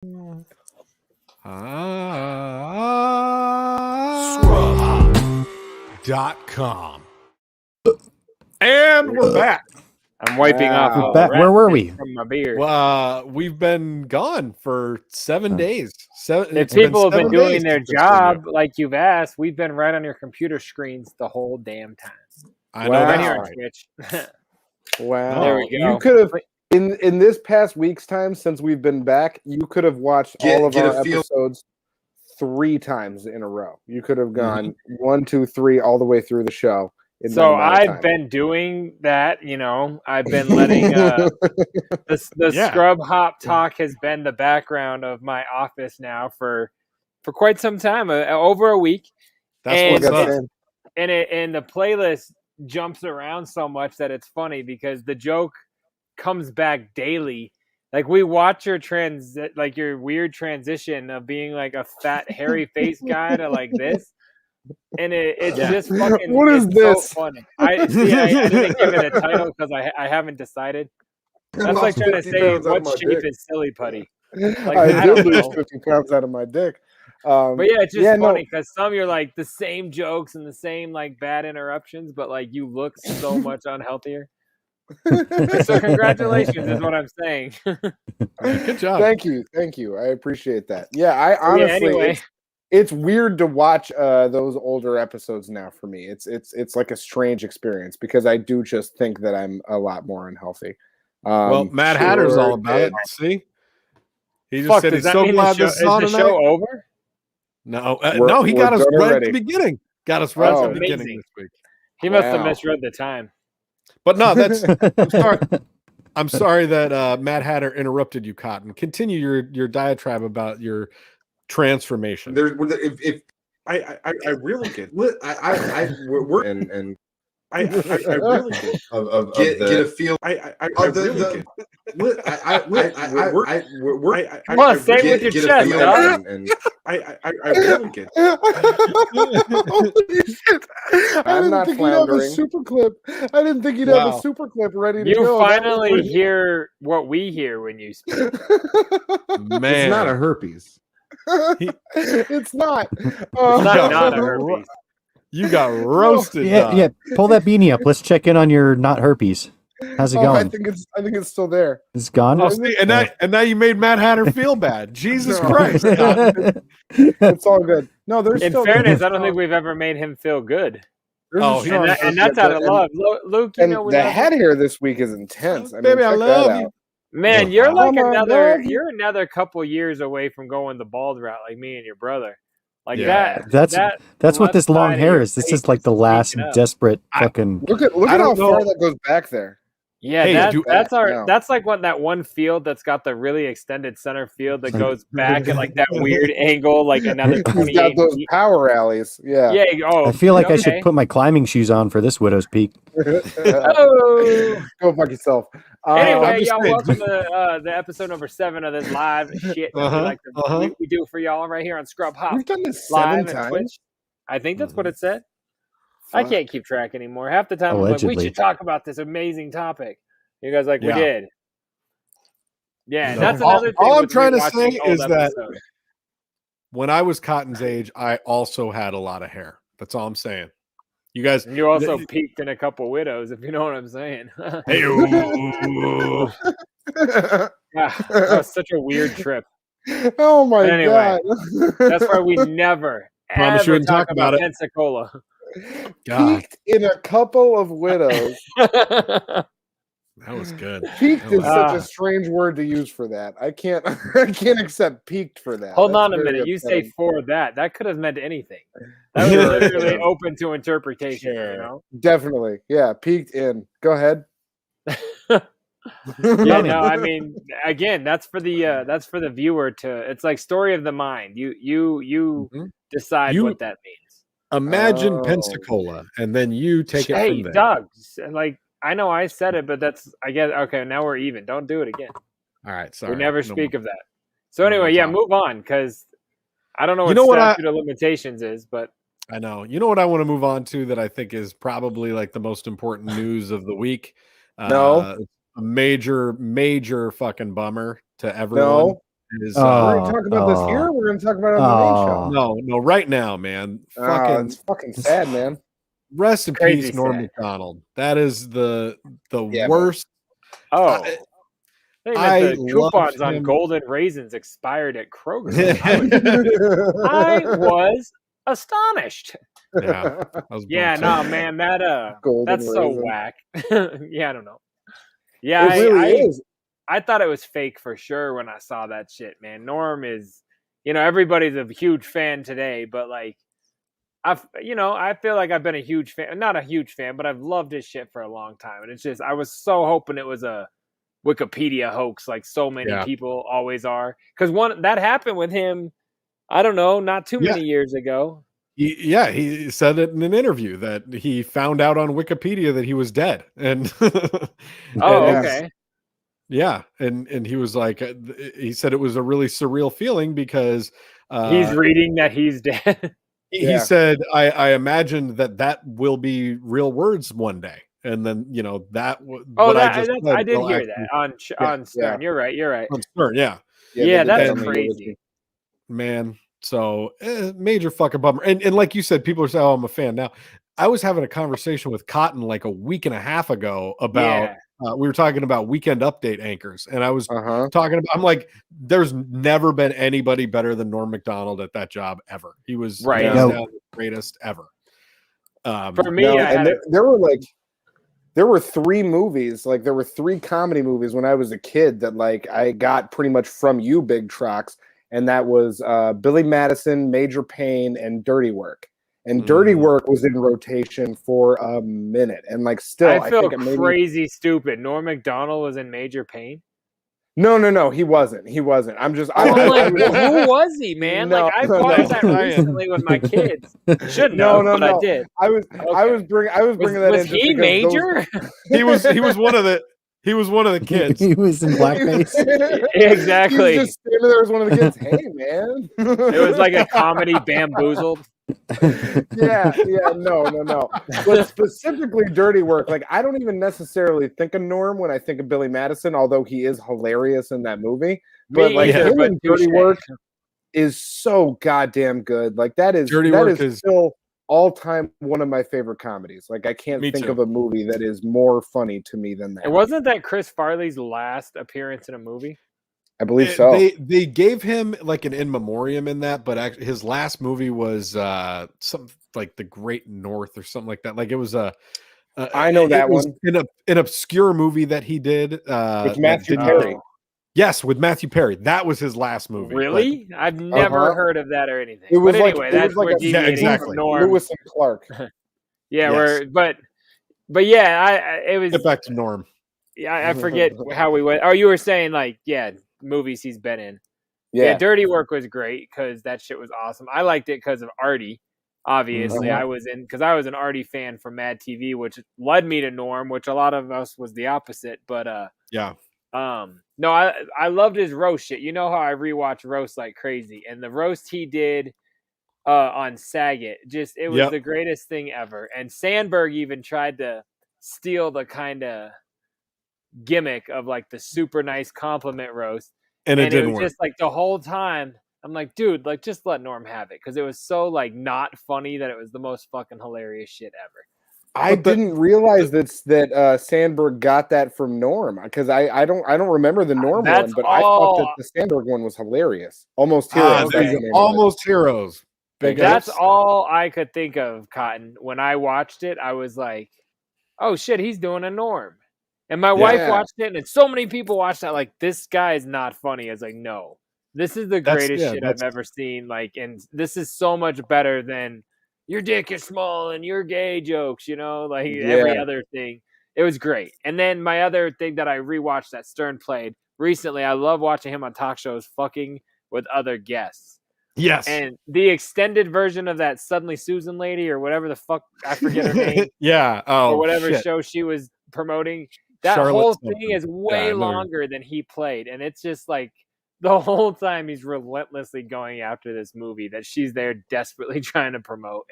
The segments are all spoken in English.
Scrubhop.com. And we're back. I'm wiping off all back. Where were we? From my beard. Well, we've been gone for 7 days. If people have been doing their job like you've asked, we've been right on your computer screens the whole damn time. I know right that's here on right. Twitch. Wow. There we go. You could have in this past week's time since we've been back, you could have watched all of our episodes 3 times in a row. You could have gone 1, 2, 3 all the way through the show. So I've been doing that, you know. I've been letting the Scrub Hop talk has been the background of my office now for quite some time, over a week. That's what's up. And the playlist jumps around so much that it's funny because the joke comes back daily. Like we watch your your weird transition of being like a fat hairy face guy to like this. And it's just fucking. What is this? So funny. I didn't give it a title because I haven't decided. That's like trying to say what shape is silly putty. Like, I did lose 50 pounds out of my dick. But yeah, it's just funny because some you're like the same jokes and the same like bad interruptions, but like you look so much unhealthier. So congratulations is what I'm saying. Good job. Thank you. I appreciate that. Yeah, I honestly. It's weird to watch those older episodes now for me. It's like a strange experience because I do just think that I'm a lot more unhealthy. Well, Mad Hatter's all about it. See, he just said he's so glad this is on tonight. Is the show over? No, no, he got us right at the beginning. Got us right at the beginning this week. He must have misread the time. But no, that's. I'm sorry that Mad Hatter interrupted you, Cotton. Continue your diatribe about your transformation. If I really get we're and I really get a feel. I really get. Come on, say it with your chest, dog. I really get. Holy shit! I didn't think he'd have a super clip. I didn't think he'd have a super clip ready to go. You finally hear what we hear when you speak. Man, it's not a herpes. It's not. It's not a herpes. You got roasted. Yeah. Pull that beanie up. Let's check in on your not herpes. How's it going? I think it's still there. It's gone. Oh, see, and now you made Mad Hatter feel bad. Jesus Christ! It's all good. No, there's. In fairness, I don't think we've ever made him feel good. And that's out of love, Luke. You know the head hair this week is intense. Baby, I love you. Man, you're like another couple years away from going the bald route, like me and your brother. Like that's what this long hair is. This is like the last desperate fucking. Look at how far that goes back there. Yeah, that's like that one field that's got the really extended center field that goes back at like that weird angle, like another 28. Got those power alleys. Yeah. Yeah. Oh, I feel like I should put my climbing shoes on for this Widow's Peak. Go fuck yourself. Anyway, y'all, welcome to the episode number 7 of this live shit that we do for y'all right here on Scrub Hop. We've done this live 7 times. Twitch. I think that's what it said. I can't keep track anymore. Half the time I'm like, we should talk about this amazing topic. You guys like, we did. Yeah, that's another thing. All I'm trying to say is that when I was Cotton's age, I also had a lot of hair. That's all I'm saying. You guys, you also peaked in a couple widows, if you know what I'm saying. Hey, that was such a weird trip. Oh my god! That's why we never promise you wouldn't talk about it. Pensacola. Peaked in a couple of widows. That was good. Peaked is such a strange word to use for that. I can't accept peaked for that. Hold on a minute. You say for that. That could have meant anything. That was literally open to interpretation, you know? Definitely. Yeah, peaked in. Go ahead. Yeah, no, I mean, again, that's for the viewer to. It's like story of the mind. You decide what that means. Imagine Pensacola, and then you take it from there. Doug, like I know I said it, but that's I guess okay. Now we're even. Don't do it again. All right, sorry. We never speak of that. So anyway, move on because I don't know what statute of limitations is, but I know. You know what I want to move on to that I think is probably like the most important news of the week. A major fucking bummer to everyone. is We're gonna talk about this here. We're gonna talk about it on the main show. no, right now, man. It's fucking sad, man. Rest in Crazy peace, Norm sad. Macdonald. That is the Yeah, worst. Oh, I the coupons loved on him. golden raisins expired at Kroger. I was astonished. Yeah, I was Yeah, bummed no, too. man, Golden that's so raisin. whack. Yeah, I don't know. Yeah, It really is. I thought it was fake for sure when I saw that shit, man. Norm is, everybody's a huge fan today, but like, I feel like I've been a huge fan, not a huge fan, but I've loved his shit for a long time. And it's just, I was so hoping it was a Wikipedia hoax, like so many people always are. Because that happened with him, I don't know, not too many years ago. He said it in an interview that he found out on Wikipedia that he was dead. And okay. Yeah, and he was like, he said it was a really surreal feeling because he's reading that he's dead. He said, I imagined that will be real words one day, and then I did hear that on Stern. You're right. On Stern, yeah, that's crazy, man. So major fucking bummer. And like you said, people are saying, "Oh, I'm a fan now." I was having a conversation with Cotton like a week and a half ago about. We were talking about Weekend Update anchors, and I was talking about. I'm like, there's never been anybody better than Norm Macdonald at that job ever. He was the greatest ever. For me, there were 3 movies, like there were 3 comedy movies when I was a kid that like I got pretty much from you, Big Trox, and that was Billy Madison, Major Payne, and Dirty Work. And Dirty Work was in rotation for a minute, and like still, I feel crazy stupid. Norm Macdonald was in Major Payne. No, he wasn't. I'm just. Who was he, man? Like I watched that recently with my kids. Shouldn't know, but I did. I was bringing that in. Was he Major? He was one of the. He was one of the kids. He was in blackface. Exactly. He was just standing there as one of the kids. Hey, man. It was like a comedy Bamboozled. No. But specifically Dirty Work, like I don't even necessarily think of Norm when I think of Billy Madison, although he is hilarious in that movie. But him in Dirty Work is so goddamn good. Like that is still all-time one of my favorite comedies. Like I can't think of a movie that is more funny to me than that. And wasn't that Chris Farley's last appearance in a movie? I believe so. They gave him like an in memoriam in that, but actually his last movie was something like The Great North or something like that. Like it was I know that one. An obscure movie that he did with Matthew Perry. Yes, with Matthew Perry. That was his last movie. I've never heard of that or anything. It was that's like exactly. Lewis and Clark. But it was. Get back to Norm. Yeah, I forget how we went. Oh, you were saying movies he's been in. Yeah, Dirty Work was great because that shit was awesome. I liked it because of Artie. Obviously, I was an Artie fan from Mad TV, which led me to Norm, which a lot of us was the opposite. But no, I loved his roast shit. You know how I rewatch roast like crazy, and the roast he did on Saget, it was the greatest thing ever. And Sandberg even tried to steal the kind of gimmick of like the super nice compliment roast, and it didn't was work. Just like the whole time I'm like, dude, like just let Norm have it, because it was so like not funny that it was the most fucking hilarious shit ever. I didn't realize that Sandberg got that from Norm, because I don't remember the Norm one, but I thought that the Sandberg one was hilarious. Almost Heroes. Almost Heroes. That's all I could think of, Cotton. When I watched it, I was like, oh shit, he's doing a Norm. And my wife watched it, and so many people watched that. Like, this guy is not funny. I was like, no, this is the greatest shit I've ever seen. Like, and this is so much better than your dick is small and you're gay jokes, every other thing. It was great. And then my other thing that I rewatched that Stern played recently, I love watching him on talk shows fucking with other guests. Yes. And the extended version of that Suddenly Susan lady, or whatever the fuck, I forget her name. Or whatever show she was promoting. That whole thing is way longer than he played. And it's just like the whole time he's relentlessly going after this movie that she's there desperately trying to promote.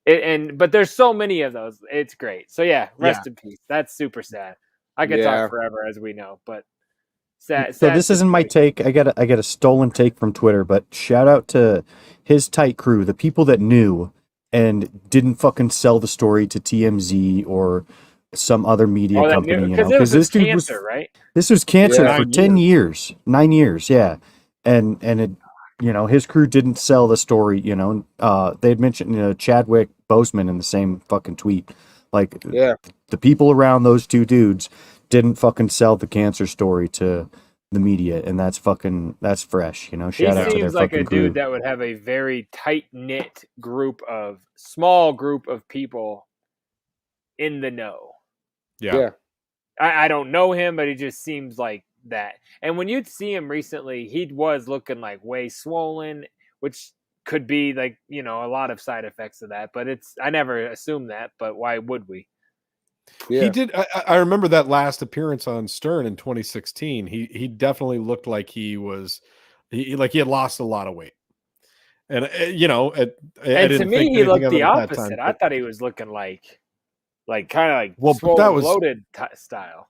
But there's so many of those. It's great. So rest in peace. That's super sad. I could talk forever, as we know, but So this isn't my take. I get a stolen take from Twitter, but shout out to his tight crew, the people that knew and didn't fucking sell the story to TMZ or some other media company, because this dude was right. This was cancer for 9 years, yeah, and it, his crew didn't sell the story. They had mentioned Chadwick Boseman in the same fucking tweet, like the people around those two dudes didn't fucking sell the cancer story to the media, and that's fresh. Shout out to their seems like a crew. Dude that would have a very tight knit small group of people in the know. Yeah. I don't know him, but he just seems like that. And when you'd see him recently, he was looking like way swollen, which could be like, a lot of side effects of that. But I never assumed that, but why would we? Yeah. He did. I remember that last appearance on Stern in 2016. He definitely looked like he had lost a lot of weight. And to me, he looked the opposite. I thought he was looking like kind of swollen, bloated style.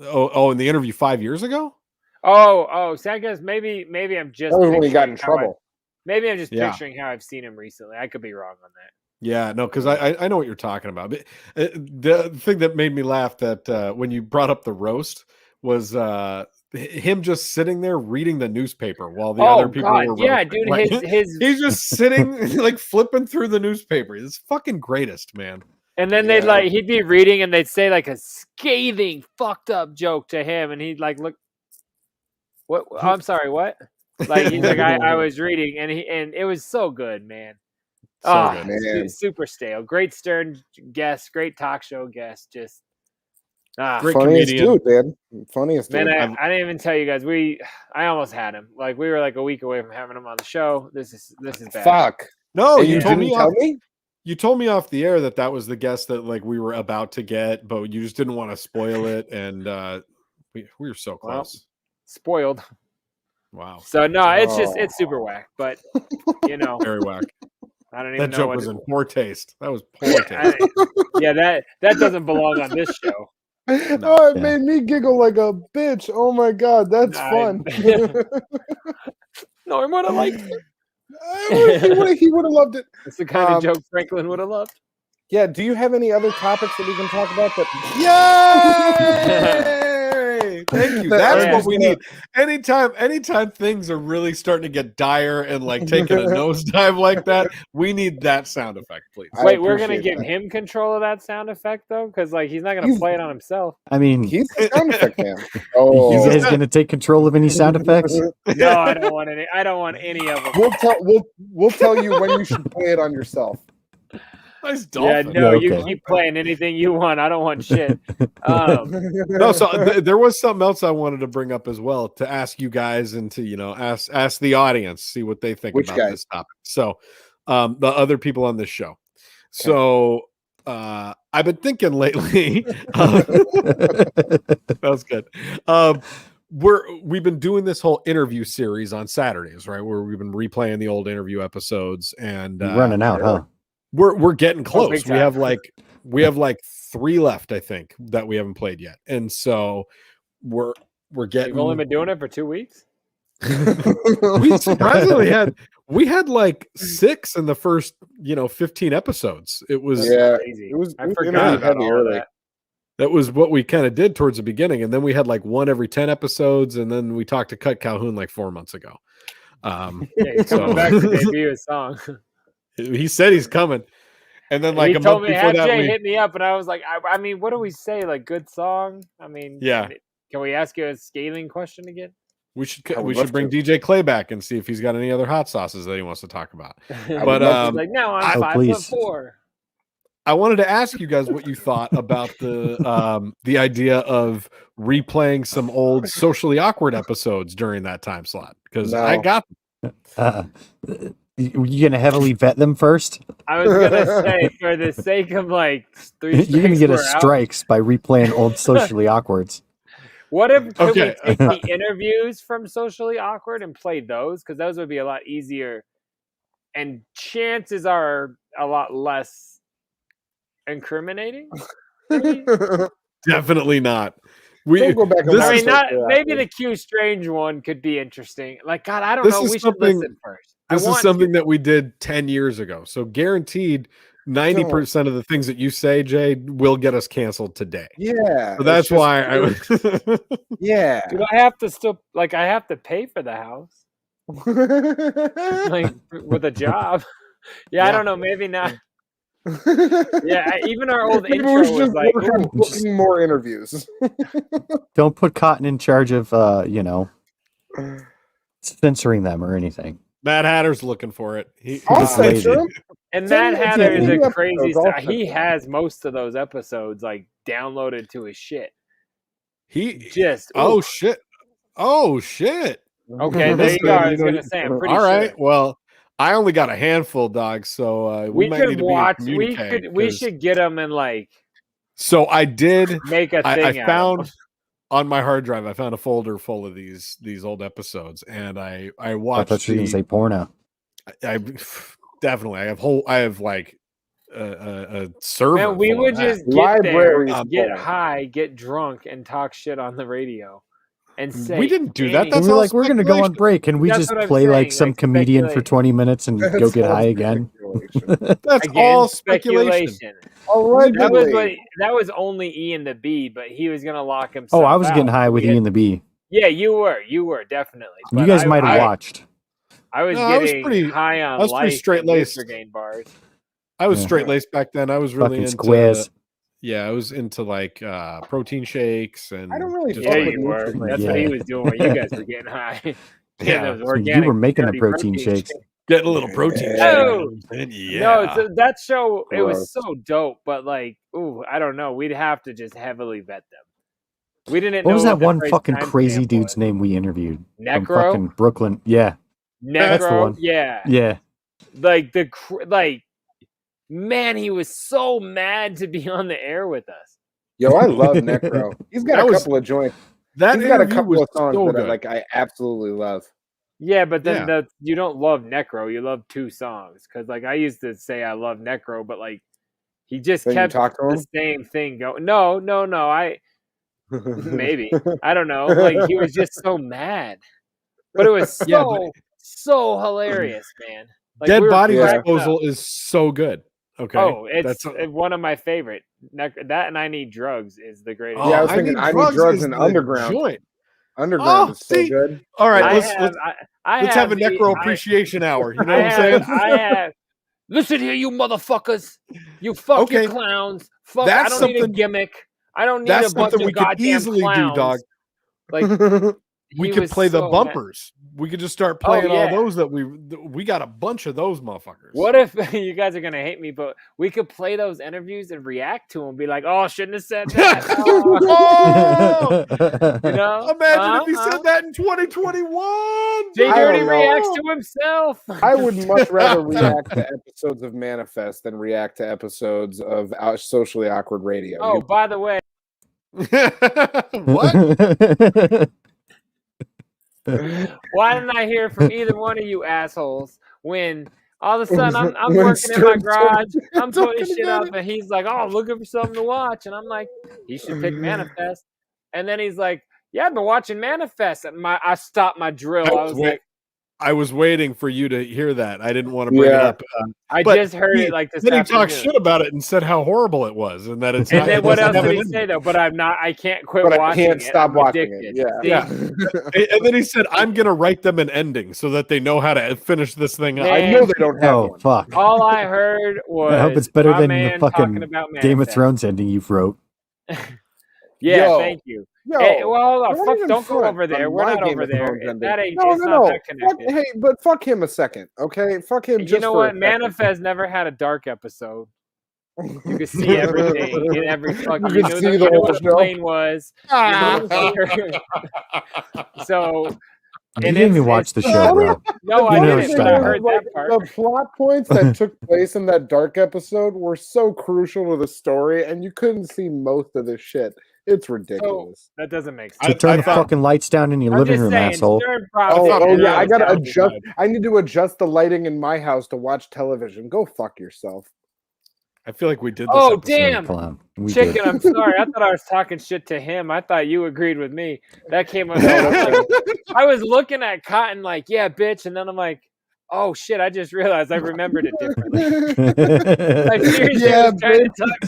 Oh, in the interview 5 years ago. Oh, so I guess maybe I'm just. That was when he got in trouble. Maybe I'm just picturing how I've seen him recently. I could be wrong on that. Yeah, no, because I know what you're talking about. But the thing that made me laugh that when you brought up the roast was him just sitting there reading the newspaper while the other people were roasting. Yeah, dude, like, he's just sitting like flipping through the newspaper. It's fucking greatest, man. And then he'd be reading and they'd say like a scathing, fucked up joke to him, and he'd like look. What? I'm sorry, what? Like he's like I was reading, and it was so good, man. Man. Super stale. Great Stern guest, great talk show guest. Just great funniest comedian. Dude, man. Funniest man, dude. I didn't even tell you guys. I almost had him. Like we were like a week away from having him on the show. This is bad. Fuck. No, you told me. You told me off the air that was the guest that like we were about to get, but you just didn't want to spoil it, and we were so close. Well, spoiled. Wow. So no, it's super whack, but very whack. I don't even know. That joke joke was in poor taste. That was poor taste. that doesn't belong on this show. No. It made me giggle like a bitch. Oh my god, that's fun. Norm would have liked it. He would have loved it. It's the kind of joke Franklin would have loved. Yeah. Do you have any other topics that we can talk about? Yay! Thank you. That's what we need. Anytime things are really starting to get dire and like taking a nosedive like that, we need that sound effect, please. Wait, we're gonna give him control of that sound effect though, because like he's not gonna play it on himself. I mean, he's the sound effect man. He's gonna take control of any sound effects. No, I don't want any. I don't want any of them. We'll tell you when you should play it on yourself. Nice dolphin. Yeah, no, you keep playing anything you want. I don't want shit. No, so there was something else I wanted to bring up as well to ask you guys and to ask the audience, see what they think about this topic. So, the other people on this show. Okay. So, I've been thinking lately. That was good. We've been doing this whole interview series on Saturdays, right? Where we've been replaying the old interview episodes and running out, huh? We're getting close. We have like 3 left, I think, that we haven't played yet, and so we're getting. You've only been doing it for 2 weeks. We surprisingly had like 6 in the first 15 episodes. It was crazy. I forgot about all that. That was what we kind of did towards the beginning, and then we had like 1 every 10 episodes, and then we talked to Cut Calhoun like 4 months ago. He's coming back to debut a song. He said he's coming, and then like he a told month me, before that, Jay hit me up, and I was like, I mean, what do we say? Like, good song? I mean, yeah. Can we ask you a scathing question again? We should bring DJ Clay back and see if he's got any other hot sauces that he wants to talk about. But like, no, I'm 5'4". I wanted to ask you guys what you thought about the idea of replaying some old socially awkward episodes during that time slot, because I got you gonna heavily vet them first? I was gonna say, for the sake of like 3 you're gonna get strikes by replaying old socially awkwards. What if we take the interviews from Socially Awkward and play those? Because those would be a lot easier, and chances are a lot less incriminating. Definitely not. We'll go back and I watch mean, those maybe after. the Q Strange one could be interesting. Like, God, I don't This know. is We should something- listen first. This is something that we did 10 years ago. So guaranteed 90% of the things that you say, Jay, will get us canceled today. Yeah. So that's why I was Yeah. Do I have to still I have to pay for the house? Like with a job. Yeah, I don't know, maybe not. Yeah, even our old Maybe intro we should was just like, work on ooh, booking more interviews. Don't put Cotton in charge of, censoring them or anything. Mad Hatter's looking for it. I'll Just lazy. censor him. and Send Matt me Hatter is the a crazy episodes, I'll star. He censor him. has most of those episodes like downloaded to his shit. He Just oh ooh. shit. Oh shit. Okay, there you go. I was gonna say I'm pretty All right. sure. Well, I only got a handful, dog. So we might need could to watch. be in We communique, we 'cause- should get them and like So I did. make a thing. I out of found them. on my hard drive. I found a folder full of these old episodes, and I I watched. thought you were going to say porno. I definitely. I have like a server. Man, we full of would that. just get Libraries there, get full. high, get drunk, and talk shit on the radio. And say We didn't do that. anything. That's We were all like, we're going to go on speculation. break. Can we That's just what I'm play like saying, some like, comedian for speculate. 20 minutes and go get high again? That's Again, all speculation. Allegedly. That was only E and the B, but he was gonna lock himself. Oh, I was getting out. high with We E had- and the B. Yeah, you were definitely. You But guys might have I- watched. I was No, I was getting pretty- high on I was pretty life and straight-laced. Mr. Gain bars. I was Yeah. straight laced back then. I was really Fucking into squares. Yeah, I was into like protein shakes and I don't really just fuck Yeah, with you were. nutrients. That's what he Yeah. was doing while you guys were getting high. Yeah, those So you organic, were making the dirty protein shakes. getting a little protein shake. Oh! Yeah. No, that show it was Gross. so dope, but like, ooh, I don't know. We'd have to just heavily vet them. We didn't What know was that the one phrase fucking timestamp crazy dude's was. name we interviewed? From Necro? fucking Brooklyn. Yeah. That's the Necro, one. yeah. Yeah. Like man, he was so mad to be on the air with us. Yo, I love Necro. He's got That a was- couple of joints. That He's got a interview couple was of songs so that good. I absolutely love. Yeah, but then Yeah. you don't love Necro. You love two songs because like I used to say I love Necro, but like he just Then you kept talk to him? the same thing going. No. I maybe I don't know. Like he was just so mad, but it was so Yeah, but- so hilarious, man. Like, Dead we were Body cracking up. Disposal is so good. Okay. Oh, it's That's one of my favorite. That and I Need Drugs is the greatest. Oh, Yeah, I was thinking I Need Drugs is and the Underground. joint. Underground Oh, is so see? good. All right, I let's have a the- necro appreciation hour. You know I what I'm saying? I have. Listen here, you motherfuckers. You fuck your Okay. clowns. Fuck. That's I don't need a something- gimmick. I don't need That's a bunch something of we could goddamn easily clowns. do, dog. Like We he could was play the so mad. bumpers. We could just start playing yeah. all those that we got a bunch of those motherfuckers. What if you guys are gonna hate me, but we could play those interviews and react to them, be like, "Oh, shouldn't have said that." Oh. You know? Imagine if he said that in 2021. JDirty know. reacts to himself. I would much rather react to episodes of Manifest than react to episodes of Socially Awkward Radio. Oh, by the way, What? why didn't I hear from either one of you assholes when all of a sudden I'm When working in my Sterling garage, I'm talking putting shit about up, and he's like, "Oh, I'm looking for something to watch," and I'm like, "You should pick Manifest," and then he's like, "Yeah, I've been watching Manifest." And I stopped my drill. I was like, I was waiting for you to hear that. I didn't want to bring it Yeah. up. I But just heard he- it like this Then he afternoon. talked shit about it and said how horrible it was, and that it's. And not, then it what doesn't else have did an he ending. say though? But I can't quit But I watching can't it. stop I'm watching it. addicted. Yeah. See? And then he said, "I'm gonna write them an ending so that they know how to finish this thing up." Man. I know they don't have Oh, one. fuck. All I heard was I hope it's better my than the man fucking talking about Game of Manifest. Thrones ending you wrote. Yeah, Yo. thank you. Yo, Hey, well, hold on. don't Fuck, even don't go front over there. on We're my not Game over of there. Thrones ending. That ain't. No, it's no, not no. that Fuck, connected. hey, but fuck him a second, okay? Fuck him. You just know for what? a second. Manifest never had a dark episode. You could see everything in every fucking. You You could knew, see you the knew whole what a show. plane was. So. You And didn't even it's- watch the it's- show, bro. No, I You know didn't, it's but I done. heard Like, that part. the plot points that took place in that dark episode were so crucial to the story, and you couldn't see most of this shit. It's ridiculous. That doesn't make So sense. turn I the thought- fucking lights down in your I'm living just room, saying, asshole. Stern Oh, Prophecy oh did yeah, not I gotta sound adjust. good. I need to adjust the lighting in my house to watch television. Go fuck yourself. I feel like we did this. Oh, episode. damn. Clown. Chicken, I'm sorry. I thought I was talking shit to him. I thought you agreed with me. That came up. I was looking at Cotton like, yeah, bitch. And then I'm like, oh, shit. I just realized I remembered it differently. I seriously was trying to talk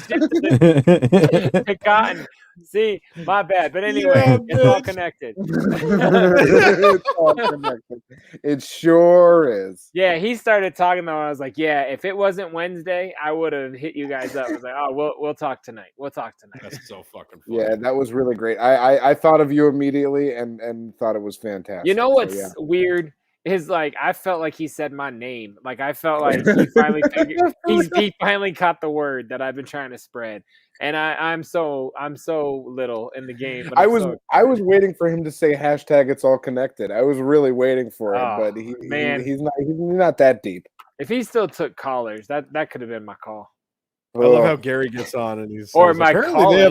shit to Cotton. See, my bad. But anyway, it's all connected. It's all connected. It sure is. Yeah, he started talking though. I was like, yeah, if it wasn't Wednesday, I would have hit you guys up. I was like, oh, we'll talk tonight. We'll talk tonight. That's so fucking funny. Yeah, that was really great. I thought of you immediately and thought it was fantastic. You know what's weird is like I felt like he said my name. Like I felt like he finally he finally caught the word that I've been trying to spread. And I'm so little in the game. But I was waiting for him to say hashtag it's all connected. I was really waiting for it, but he's not that deep. If he still took callers, that could have been my call. I love how Gary gets on and he's or my apparently they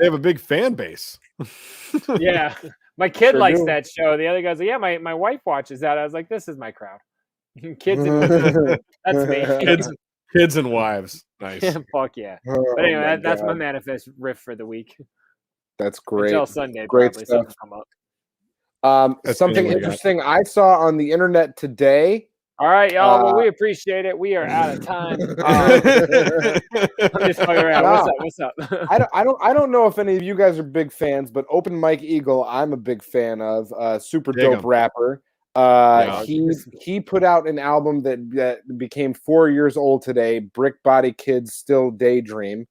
have a big fan base. Yeah. My kid likes that show. The other guy's like, yeah, my wife watches that. I was like, this is my crowd. Kids and that's me. Kids and wives. Nice. Fuck yeah. But anyway, that's my manifest riff for the week. That's great. Until Sunday, great probably. stuff. Come up. Something interesting I saw on the internet today. All right, y'all. Well, we appreciate it. We are out of time. I'm just fucking around. What's up? I don't know if any of you guys are big fans, but Open Mike Eagle, I'm a big fan of. Super dope rapper. He put out an album that became 4 years old today. Brick Body Kids Still Daydream.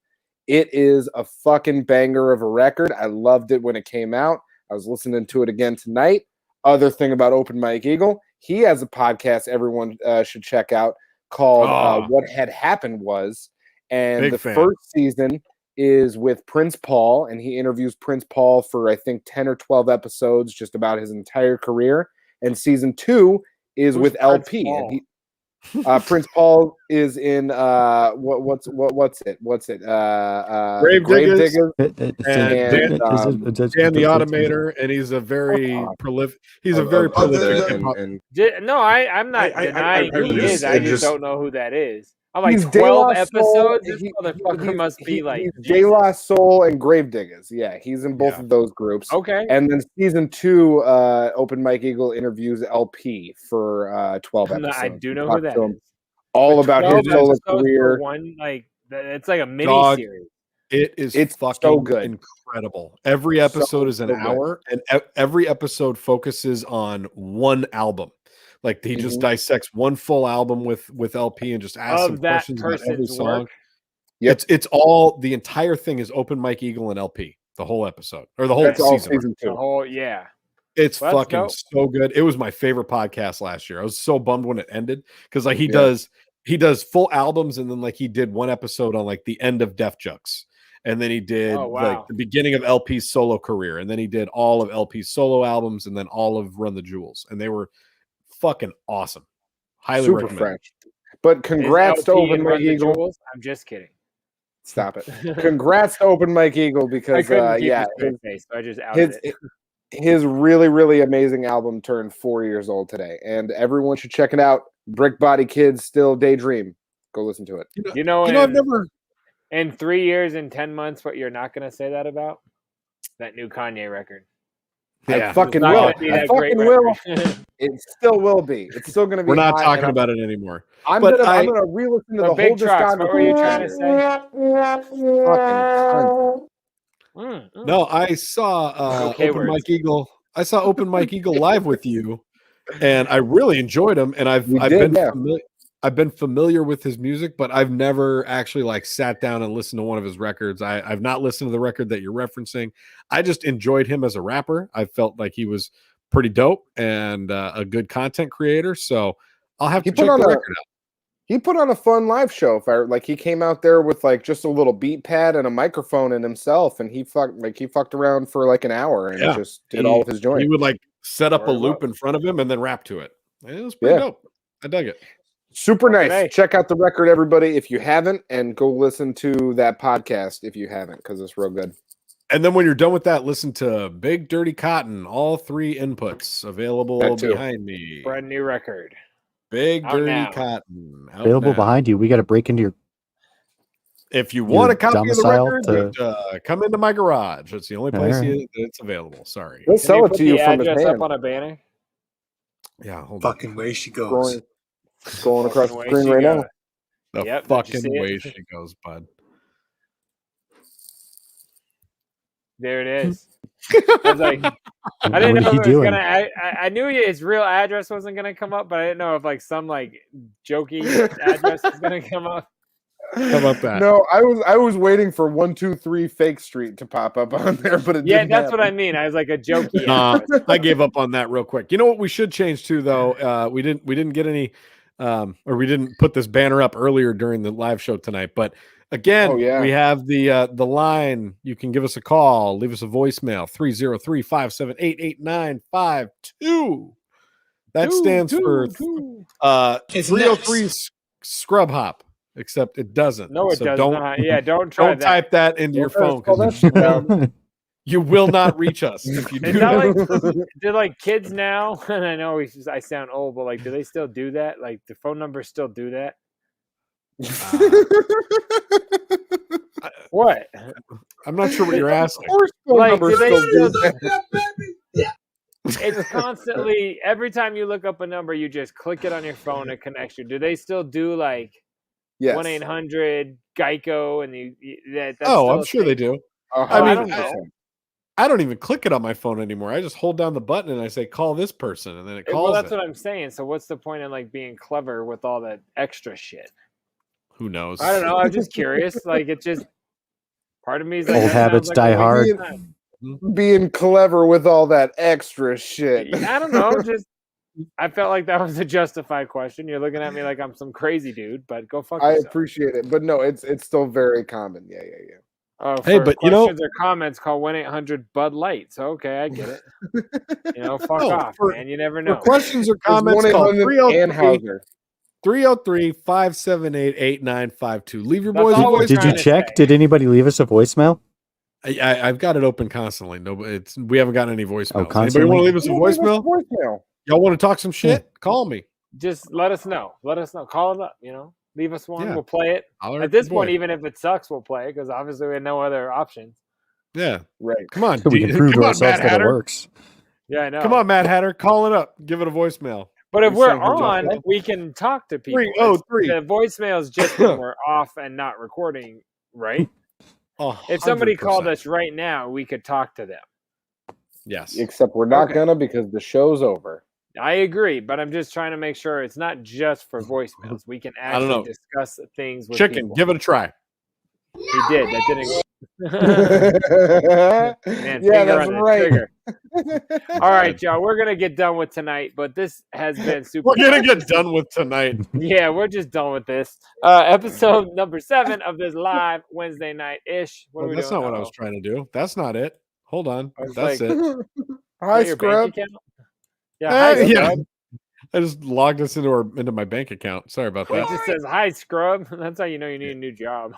It is a fucking banger of a record. I loved it when it came out. I was listening to it again tonight. Other thing about Open Mike Eagle, he has a podcast everyone should check out called What Had Happened Was. And first season is with Prince Paul, and he interviews Prince Paul for, I think, 10 or 12 episodes just about his entire career. And season 2 is with LP. And he, Prince Paul is in what's it? Grave Diggers and Dan the Automator, and he's a very prolific. He's a very prolific. No, I'm not denying who he is. I just don't know who that is. I'm like he's 12 episodes. This motherfucker must be like De La Soul and Grave Diggers. Yeah, he's in both of those groups. Okay. And then season 2, Open Mike Eagle interviews LP for 12 episodes. I do know who that is. All about his solo career. It's like a mini series. It's fucking so good. Incredible. Every episode is an hour, and every episode focuses on one album. Like he just dissects one full album with LP and just asks some questions about every song. Yep. It's all, the entire thing is Open Mike Eagle and LP, the whole episode or the whole season 2. The whole, yeah. It's fucking so good. It was my favorite podcast last year. I was so bummed when it ended because like he does full albums, and then like he did one episode on like the end of Def Jux, and then he did like the beginning of LP's solo career, and then he did all of LP's solo albums, and then all of Run the Jewels, and they were fucking awesome. Highly recommend. Fresh. But congrats to Open Mike Eagle. I'm just kidding. Stop it. Congrats to Open Mike Eagle because his really, really amazing album turned 4 years old today, and everyone should check it out. Brick Body Kids Still Daydream. Go listen to it. I've never in 3 years and 10 months. What you're not going to say that about that new Kanye record. Yeah. I fucking will. I fucking will. It still will be. It's still going to be. We're not talking about it anymore. I'm going to re-listen to the whole discography. What were you trying to say? No, I saw Open Mike Eagle. I saw Open Mike Eagle live with you, and I really enjoyed him. And I've been familiar with his music, but I've never actually like sat down and listened to one of his records. I've not listened to the record that you're referencing. I just enjoyed him as a rapper. I felt like he was pretty dope and a good content creator. So I'll have to check the record out. He put on a fun live show. He came out there with like just a little beat pad and a microphone and himself, and he fucked around for like an hour and just did all of his joints. He would like set up a loop in front of him and then rap to it. It was pretty dope. I dug it. Super nice. Check out the record, everybody, if you haven't, and go listen to that podcast if you haven't, because it's real good. And then when you're done with that, listen to Big Dirty Cotton. All 3 inputs available behind me. Brand new record. Big Dirty Cotton. Available behind you. We got to break into your. If you want a copy of the domicile record, come into my garage. It's the only place Alright. it's available. Sorry. He'll Can sell you it put to you the from his address hand. up on a banner? Yeah, hold on. Fucking way she goes. Going across the Fucking way screen she right goes. now. The Yep, did you fucking see it? way she goes, bud. There it is. I was like, I didn't What know are you if it was doing? gonna. I knew his real address wasn't gonna come up, but I didn't know if like some like jokey address was gonna come up. How about that? No, I was waiting for 123 Fake Street to pop up on there, but it Yeah, didn't that's what I happen. mean. I was like a jokey Nah, address. I gave up on that real quick. You know what we should change to though? We didn't get any or we didn't put this banner up earlier during the live show tonight. But again, Oh, yeah. we have the line. You can give us a call, leave us a voicemail, 303-578-8952. That stands for 303 Scrub Hop, except it doesn't. No, it So does don't not. Yeah, don't try don't that. type that into your phone Spell because that you will not reach us if you do It's not that. like do like kids now, and I know I sound old, but like, do they still do that? Like, the phone numbers still do that? What? I'm not sure what you're asking. Like, do they still? Yeah. It's constantly every time you look up a number, you just click it on your phone and connects you. Do they still do like Yes. 1-800 Geico and that's Oh, still I'm a sure thing? they do. I I mean, don't know. I don't even click it on my phone anymore. I just hold down the button and I say, call this person, and then it calls Well, that's it. what I'm saying. So what's the point in like being clever with all that extra shit? Who knows? I don't know. I'm just curious. Like, it just part of me is like, Old that sounds habits like die a waste of hard. time. Being clever with all that extra shit. I don't know. Just I felt like that was a justified question. You're looking at me like I'm some crazy dude, but go fuck I yourself. appreciate it, but no, it's still very common. Yeah. Oh, Hey, for but you know- questions or comments, call 1-800 Bud Light. So okay, I get it. Fuck No, off, man. You never For know. questions or It's comments, call 1-800 Anheuser. 303-578-8952. Leave your That's boys a all we're voice. Did you trying to check? say. Did anybody leave us a voicemail? I've got it open constantly. No, we haven't gotten any voicemails. Anybody constantly? want to leave us a Leave us voicemail? voicemail. Y'all want to talk some shit? Call me. Just let us know. Let us know. Call it up. Leave us one. Yeah. We'll play it. Holler At this your point, boy. even if it sucks, we'll play it because obviously we had no other options. Yeah. Right. Come on. We can prove to Come on, ourselves Matt that it Hatter. works. Yeah, I know. Come on, Matt Hatter. Call it up. Give it a voicemail. But if You we're saying who's on, on? we can talk to people. 303. The voicemail is just when we're off and not recording, right? If somebody called 100%. us right now, we could talk to them. Yes. Except we're not Okay. gonna because the show's over. I agree, but I'm just trying to make sure it's not just for voicemails. We can don't know. actually discuss things with Chicken, people. give it a try. He did. That didn't. Man, Yeah, finger that's on the right. trigger. All right, y'all. We're gonna get done with tonight, but this has been super. We're gonna get done with tonight. Yeah, we're just done with this. Episode number 7 of this live Wednesday night ish. What are we That's doing? not what I was trying to do. That's not it. Hold on. I was That's like- it. Hi, Your bank Scrub. account? Yeah, hi, Yeah. Scrub. I just logged us into my bank account. Sorry about It that. just says hi, Scrub. That's how you know you need a new job.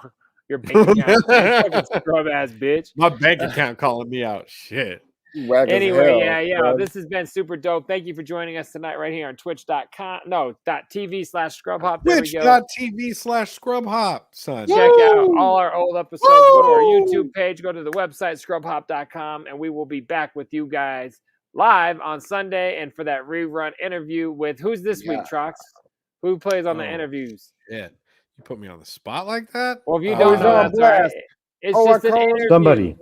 Your bank account, fucking scrub ass bitch. My bank account calling me out. Shit. Whack as Anyway, hell, yeah. Scrub. This has been super dope. Thank you for joining us tonight right here on twitch.tv/scrubhop. There we go. Twitch.tv/scrubhop, son. Check out all our old episodes. Go to our YouTube page. Go to the website, scrubhop.com, and we will be back with you guys live on Sunday and for that rerun interview with who's this week, Trox? Who plays on the Oh. interviews? Yeah. You put me on the spot like that? Well, if you Oh, don't he's know, on that's all right. blast. It's Oh, just I an call him interview. Somebody.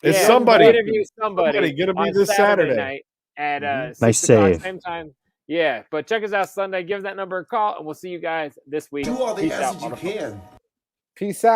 It's Yeah, somebody. we'll interview somebody Gonna be on this Saturday. night at Mhm. 6 Nice o'clock, save. same time. Yeah, but check us out Sunday. Give that number a call, and we'll see you guys this week. Do all the Peace out, acid you motherfuckers. can. Peace out.